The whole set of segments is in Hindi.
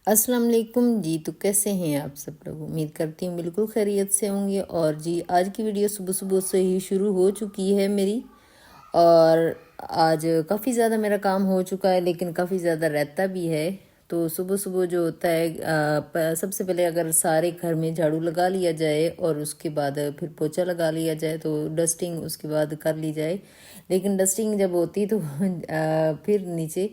अस्सलाम वालेकुम जी। तो कैसे हैं आप सब लोग? उम्मीद करती हूँ बिल्कुल खैरियत से होंगे। और जी आज की वीडियो सुबह सुबह से ही शुरू हो चुकी है मेरी। और आज काफ़ी ज़्यादा मेरा काम हो चुका है, लेकिन काफ़ी ज़्यादा रहता भी है। तो सुबह सुबह जो होता है सबसे पहले अगर सारे घर में झाड़ू लगा लिया जाए और उसके बाद फिर पोछा लगा लिया जाए, तो डस्टिंग उसके बाद कर ली जाए। लेकिन डस्टिंग जब होती तो फिर नीचे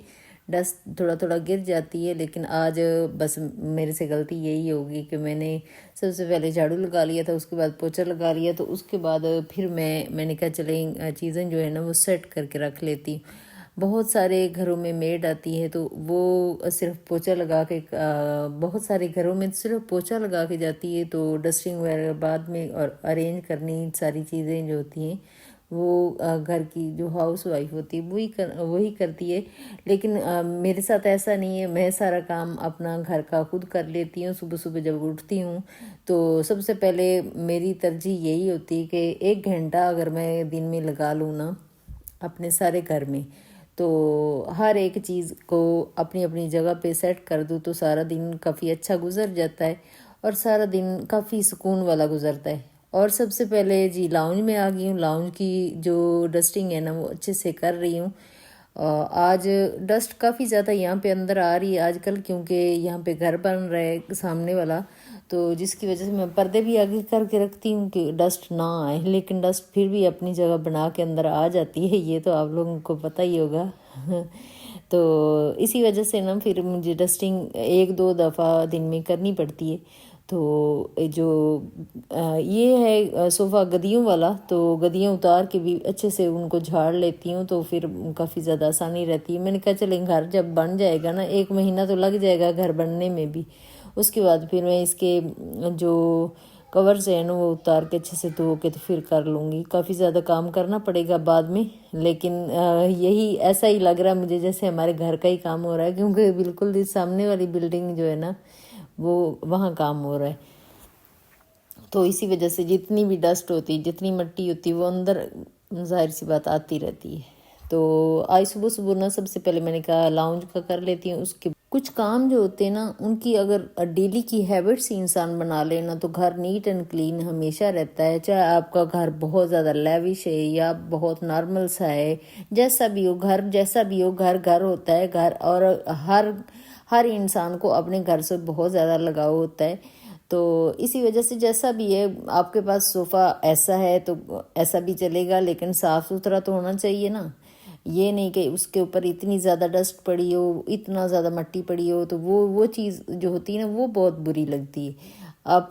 डस्ट थोड़ा थोड़ा गिर जाती है। लेकिन आज बस मेरे से गलती यही होगी कि मैंने सबसे पहले झाड़ू लगा लिया था, उसके बाद पोछा लगा लिया, तो उसके बाद फिर मैंने कहा चले चीज़ें जो है ना वो सेट करके रख लेती हूँ। बहुत सारे घरों में मेड आती है, तो वो सिर्फ पोछा लगा के बहुत सारे घरों में सिर्फ पोछा लगा के जाती है, तो डस्टिंग वगैरह बाद में और अरेंज करनी सारी चीज़ें जो होती हैं वो घर की जो हाउस वाइफ होती है वही करती है। लेकिन मेरे साथ ऐसा नहीं है। मैं सारा काम अपना घर का खुद कर लेती हूँ। सुबह सुबह जब उठती हूँ तो सबसे पहले मेरी तरजीह यही होती है कि 1 घंटा अगर मैं दिन में लगा लूँ ना अपने सारे घर में, तो हर एक चीज़ को अपनी अपनी जगह पे सेट कर दूँ तो सारा दिन काफ़ी अच्छा गुजर जाता है और सारा दिन काफ़ी सुकून वाला गुजरता है। और सबसे पहले जी लाउंज में आ गई हूँ। लाउंज की जो डस्टिंग है ना वो अच्छे से कर रही हूँ। आज डस्ट काफ़ी ज़्यादा यहाँ पे अंदर आ रही है आजकल, क्योंकि यहाँ पे घर बन रहा है सामने वाला, तो जिसकी वजह से मैं पर्दे भी आगे करके रखती हूँ कि डस्ट ना आए। लेकिन डस्ट फिर भी अपनी जगह बना के अंदर आ जाती है, ये तो आप लोगों को पता ही होगा। तो इसी वजह से ना फिर मुझे डस्टिंग 1-2 दफ़ा दिन में करनी पड़ती है। तो जो ये है सोफ़ा गद्दियों वाला, तो गद्दियाँ उतार के भी अच्छे से उनको झाड़ लेती हूँ, तो फिर काफ़ी ज़्यादा आसानी रहती है। मैंने कहा चलें घर जब बन जाएगा ना, 1 महीना तो लग जाएगा घर बनने में भी, उसके बाद फिर मैं इसके जो कवर्स हैं ना वो उतार के अच्छे से धो के तो फिर कर लूँगी। काफ़ी ज़्यादा काम करना पड़ेगा बाद में, लेकिन यही ऐसा ही लग रहा है मुझे जैसे हमारे घर का ही काम हो रहा है, क्योंकि बिल्कुल इस सामने वाली बिल्डिंग जो है ना वो वहाँ काम हो रहा है। तो इसी वजह से जितनी भी डस्ट होती है, जितनी मिट्टी होती है, वो अंदर ज़ाहिर सी बात आती रहती है। तो आज सुबह सुबह ना सबसे पहले मैंने कहा लाउंज का कर लेती हूँ। उसके कुछ काम जो होते हैं ना उनकी अगर डेली की हैबिट्स ही इंसान बना लेना तो घर नीट एंड क्लीन हमेशा रहता है। चाहे आपका घर बहुत ज़्यादा लेविश है या बहुत नॉर्मल सा है, जैसा भी हो घर, जैसा भी हो घर घर होता है घर। और हर हर इंसान को अपने घर से बहुत ज़्यादा लगाव होता है। तो इसी वजह से जैसा भी है, आपके पास सोफ़ा ऐसा है तो ऐसा भी चलेगा, लेकिन साफ़ सुथरा तो होना चाहिए ना। ये नहीं कि उसके ऊपर इतनी ज़्यादा डस्ट पड़ी हो, इतना ज़्यादा मिट्टी पड़ी हो, तो वो चीज़ जो होती है ना वो बहुत बुरी लगती है। आप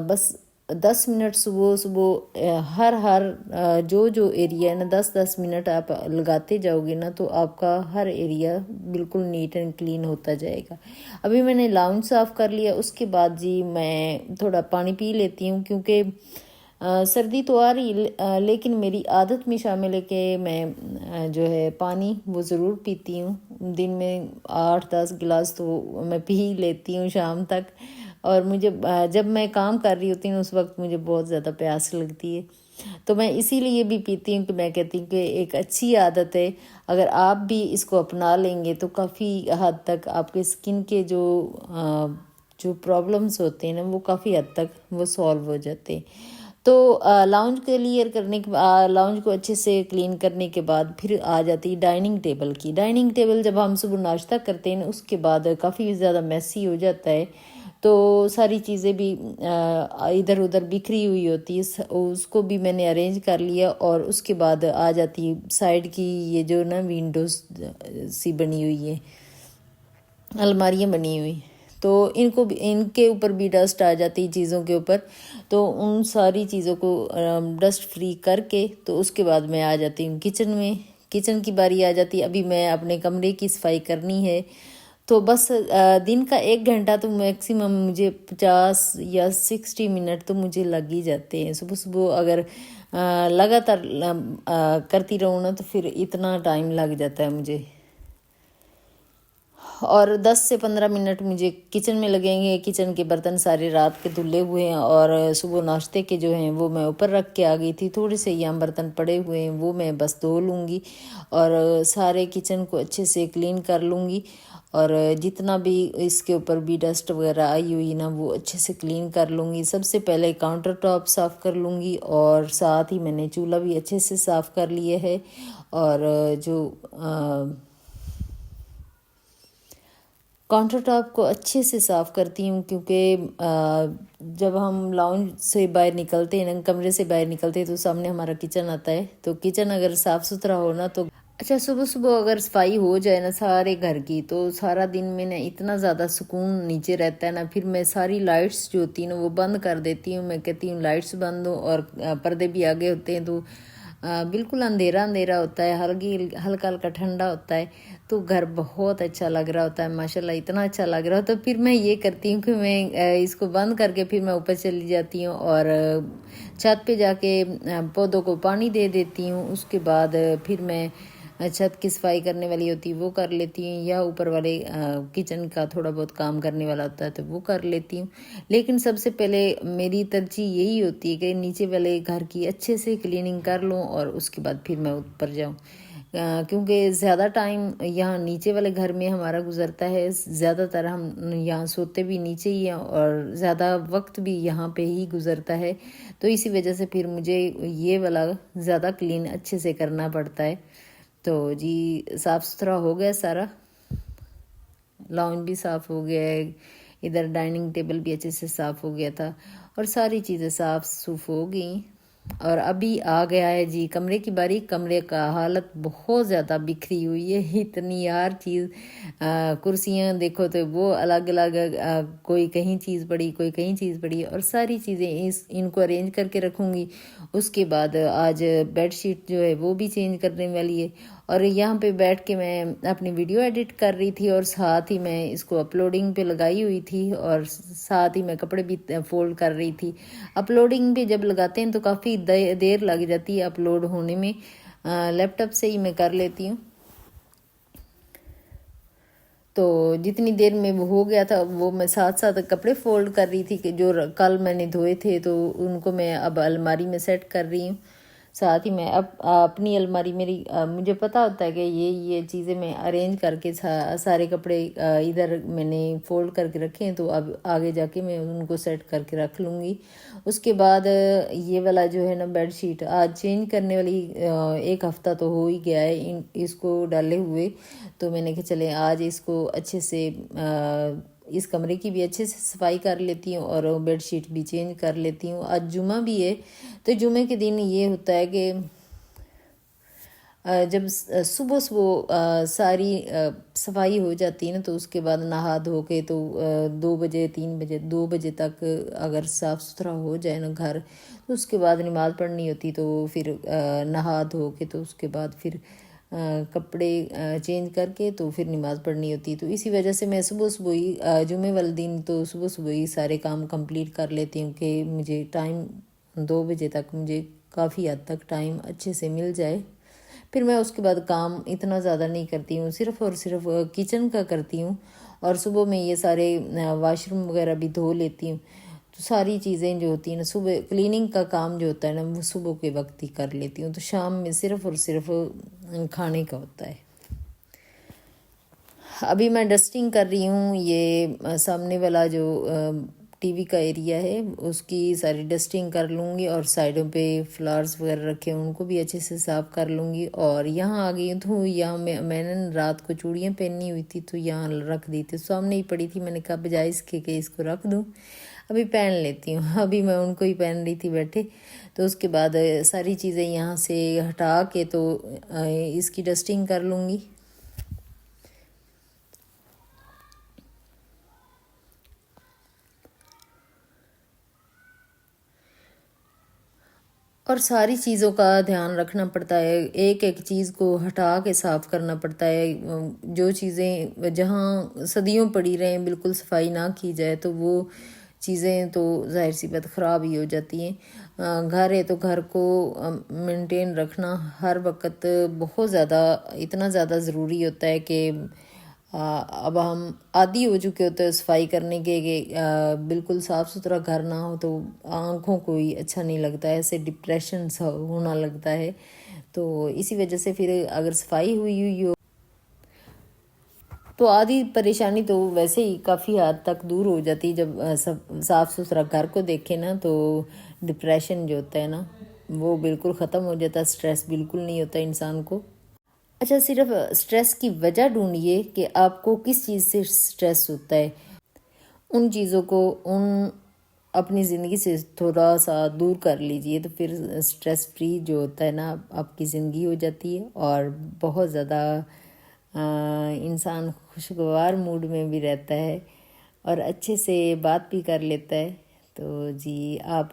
बस 10 मिनट सुबह सुबह हर हर जो जो एरिया है ना 10-10 मिनट आप लगाते जाओगे ना तो आपका हर एरिया बिल्कुल नीट एंड क्लीन होता जाएगा। अभी मैंने लाउंज साफ़ कर लिया, उसके बाद जी मैं थोड़ा पानी पी लेती हूँ, क्योंकि सर्दी तो आ रही लेकिन मेरी आदत में शामिल है कि मैं जो है पानी वो ज़रूर पीती हूँ। दिन में 8-10 गिलास तो मैं पी ही लेती हूँ शाम तक। और मुझे जब मैं काम कर रही होती हूँ उस वक्त मुझे बहुत ज़्यादा प्यास लगती है, तो मैं इसीलिए भी पीती हूँ कि मैं कहती हूँ कि एक अच्छी आदत है। अगर आप भी इसको अपना लेंगे तो काफ़ी हद तक आपके स्किन के जो प्रॉब्लम्स होते हैं ना वो काफ़ी हद तक वो सॉल्व हो जाते हैं। तो लाउंज क्लियर करने के बाद, लाउंज को अच्छे से क्लीन करने के बाद फिर आ जाती है डाइनिंग टेबल की। डाइनिंग टेबल जब हम सुबह नाश्ता करते हैं उसके बाद काफ़ी ज़्यादा मैसी हो जाता है, तो सारी चीज़ें भी इधर उधर बिखरी हुई होती है, उसको भी मैंने अरेंज कर लिया। और उसके बाद आ जाती है साइड की ये जो ना विंडोज़ सी बनी हुई है, अलमारियाँ बनी हुई, तो इनको भी इनके ऊपर भी डस्ट आ जाती है चीज़ों के ऊपर। तो उन सारी चीज़ों को डस्ट फ्री करके तो उसके बाद मैं आ जाती हूँ किचन में। किचन की बारी आ जाती है। अभी मैं अपने कमरे की सफाई करनी है, तो बस दिन का 1 घंटा तो मैक्सिमम मुझे 50 या 60 मिनट तो मुझे लग ही जाते हैं। सुबह सुबह अगर लगातार करती रहूँ ना तो फिर इतना टाइम लग जाता है मुझे। और 10 से 15 मिनट मुझे किचन में लगेंगे। किचन के बर्तन सारे रात के धुले हुए हैं और सुबह नाश्ते के जो हैं वो मैं ऊपर रख के आ गई थी। थोड़े से यहाँ बर्तन पड़े हुए हैं वो मैं बस धो लूँगी और सारे किचन को अच्छे से क्लीन कर लूँगी और जितना भी इसके ऊपर भी डस्ट वगैरह आई हुई ना वो अच्छे से क्लीन कर लूँगी। सबसे पहले काउंटर टॉप साफ़ कर लूँगी और साथ ही मैंने चूल्हा भी अच्छे से साफ़ कर लिया है। और जो काउंटर टॉप को अच्छे से साफ़ करती हूँ क्योंकि जब हम लाउंज से बाहर निकलते हैं ना, कमरे से बाहर निकलते हैं तो सामने हमारा किचन आता है। तो किचन अगर साफ़ सुथरा हो ना तो अच्छा, सुबह सुबह अगर सफाई हो जाए ना सारे घर की तो सारा दिन में ना इतना ज़्यादा सुकून नीचे रहता है ना। फिर मैं सारी लाइट्स जो होती हैं ना वो बंद कर देती हूँ। मैं कहती हूँ लाइट्स बंद हो और पर्दे भी आगे होते हैं तो बिल्कुल अंधेरा अंधेरा होता है, हल्का हल्का ठंडा होता है तो घर बहुत अच्छा लग रहा होता है। माशाल्लाह इतना अच्छा लग रहा होता है। फिर मैं ये करती हूँ कि मैं इसको बंद करके फिर मैं ऊपर चली जाती हूँ और छत पे जाके पौधों को पानी दे देती हूँ। उसके बाद फिर मैं छत की सफाई करने वाली होती है वो कर लेती हूँ या ऊपर वाले किचन का थोड़ा बहुत काम करने वाला होता है तो वो कर लेती हूँ। लेकिन सबसे पहले मेरी तरजीह यही होती है कि नीचे वाले घर की अच्छे से क्लीनिंग कर लूँ और उसके बाद फिर मैं ऊपर जाऊँ क्योंकि ज़्यादा टाइम यहाँ नीचे वाले घर में हमारा गुजरता है। ज़्यादातर हम यहाँ सोते भी नीचे ही हैं और ज़्यादा वक्त भी यहाँ पे ही गुजरता है। तो इसी वजह से फिर मुझे ये वाला ज़्यादा क्लीन अच्छे से करना पड़ता है। तो जी साफ़ सुथरा हो गया सारा, लाउंज भी साफ़ हो गया है, इधर डाइनिंग टेबल भी अच्छे से साफ़ हो गया था और सारी चीज़ें साफ़ सूफ हो गई। और अभी आ गया है जी कमरे की बारी। कमरे का हालत बहुत ज़्यादा बिखरी हुई है, इतनी हर चीज़ कुर्सियाँ देखो तो वो अलग अलग कोई कहीं चीज़ पड़ी कोई कहीं चीज़ पड़ी और सारी चीज़ें इनको अरेंज करके रखूँगी। उसके बाद आज बेडशीट जो है वो भी चेंज करने वाली है और यहाँ पे बैठ के मैं अपनी वीडियो एडिट कर रही थी और साथ ही मैं इसको अपलोडिंग पे लगाई हुई थी और साथ ही मैं कपड़े भी फोल्ड कर रही थी। अपलोडिंग पे जब लगाते हैं तो काफ़ी देर लग जाती है अपलोड होने में। लैपटॉप से ही मैं कर लेती हूँ तो जितनी देर में वो हो गया था वो मैं साथ साथ कपड़े फोल्ड कर रही थी कि जो कल मैंने धोए थे तो उनको मैं अब अलमारी में सेट कर रही हूँ। साथ ही मैं अब अपनी अलमारी मेरी मुझे पता होता है कि ये चीज़ें मैं अरेंज करके सारे कपड़े इधर मैंने फोल्ड करके रखे हैं तो अब आगे जाके मैं उनको सेट करके रख लूँगी। उसके बाद ये वाला जो है ना बेडशीट आज चेंज करने वाली एक हफ़्ता तो हो ही गया है इसको डाले हुए। तो मैंने कहा चले आज इसको अच्छे से इस कमरे की भी अच्छे से सफाई कर लेती हूँ और बेडशीट भी चेंज कर लेती हूँ। आज जुमा भी है तो जुमे के दिन ये होता है कि जब सुबह सुबह सारी सफाई हो जाती है ना तो उसके बाद नहा धो के तो 2 बजे 3 बजे 2 बजे तक अगर साफ़ सुथरा हो जाए ना घर तो उसके बाद नमाज़ पढ़नी होती तो फिर नहा धो के तो उसके बाद फिर कपड़े चेंज करके तो फिर नमाज़ पढ़नी होती। तो इसी वजह से मैं सुबह सुबह ही जुमे वाले दिन तो सुबह सुबह ही सारे काम कंप्लीट कर लेती हूँ कि मुझे टाइम 2 बजे तक मुझे काफ़ी हद तक टाइम अच्छे से मिल जाए। फिर मैं उसके बाद काम इतना ज़्यादा नहीं करती हूँ, सिर्फ़ और सिर्फ किचन का करती हूँ और सुबह में ये सारे वाशरूम वगैरह भी धो लेती हूँ। तो सारी चीज़ें जो होती हैं ना सुबह क्लीनिंग का काम जो होता है ना वो सुबह के वक्त ही कर लेती हूँ। तो शाम में सिर्फ़ और सिर्फ खाने का होता है। अभी मैं डस्टिंग कर रही हूँ। ये सामने वाला जो टीवी का एरिया है उसकी सारी डस्टिंग कर लूँगी और साइडों पे फ्लावर्स वगैरह रखे हैं उनको भी अच्छे से साफ़ कर लूँगी। और यहाँ आ गई हूँ तो यहाँ मैंने रात को चूड़ियाँ पहनी हुई थी तो यहाँ रख दी थी, सामने ही पड़ी थी। मैंने कहा बजाय इसके कि इसको रख दूँ अभी पहन लेती हूँ। अभी मैं उनको ही पहन रही थी बैठे। तो उसके बाद सारी चीज़ें यहाँ से हटा के तो इसकी डस्टिंग कर लूँगी। और सारी चीज़ों का ध्यान रखना पड़ता है, एक एक चीज़ को हटा के साफ़ करना पड़ता है। जो चीज़ें जहाँ सदियों पड़ी रहें बिल्कुल सफाई ना की जाए तो वो चीज़ें तो जाहिर सी बात ख़राब ही हो जाती हैं। घर है तो घर को मेंटेन रखना हर वक्त बहुत ज़्यादा इतना ज़्यादा ज़रूरी होता है कि अब हम आदी हो चुके होते हैं सफाई करने के कि बिल्कुल साफ़ सुथरा घर ना हो तो आँखों को ही अच्छा नहीं लगता है, ऐसे डिप्रेशन सा होना लगता है। तो इसी वजह से फिर अगर सफाई हुई हुई हो तो आधी परेशानी तो वैसे ही काफ़ी हद तक दूर हो जाती है। जब सब साफ़ सुथरा घर को देखे ना तो डिप्रेशन जो होता है ना वो बिल्कुल ख़त्म हो जाता है, स्ट्रेस बिल्कुल नहीं होता इंसान को। अच्छा, सिर्फ स्ट्रेस की वजह ढूंढिए कि आपको किस चीज़ से स्ट्रेस होता है, उन चीज़ों को उन अपनी ज़िंदगी से थोड़ा सा दूर कर लीजिए तो फिर स्ट्रेस फ्री जो होता है ना आपकी ज़िंदगी हो जाती है और बहुत ज़्यादा इंसान खुशगवार मूड में भी रहता है और अच्छे से बात भी कर लेता है। तो जी आप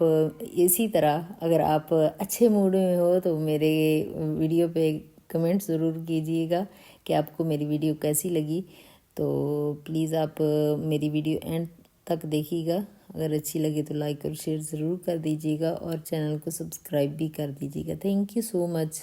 इसी तरह अगर आप अच्छे मूड में हो तो मेरे वीडियो पे कमेंट ज़रूर कीजिएगा कि आपको मेरी वीडियो कैसी लगी। तो प्लीज़ आप मेरी वीडियो एंड तक देखिएगा, अगर अच्छी लगे तो लाइक और शेयर ज़रूर कर दीजिएगा और चैनल को सब्सक्राइब भी कर दीजिएगा। Thank you so much.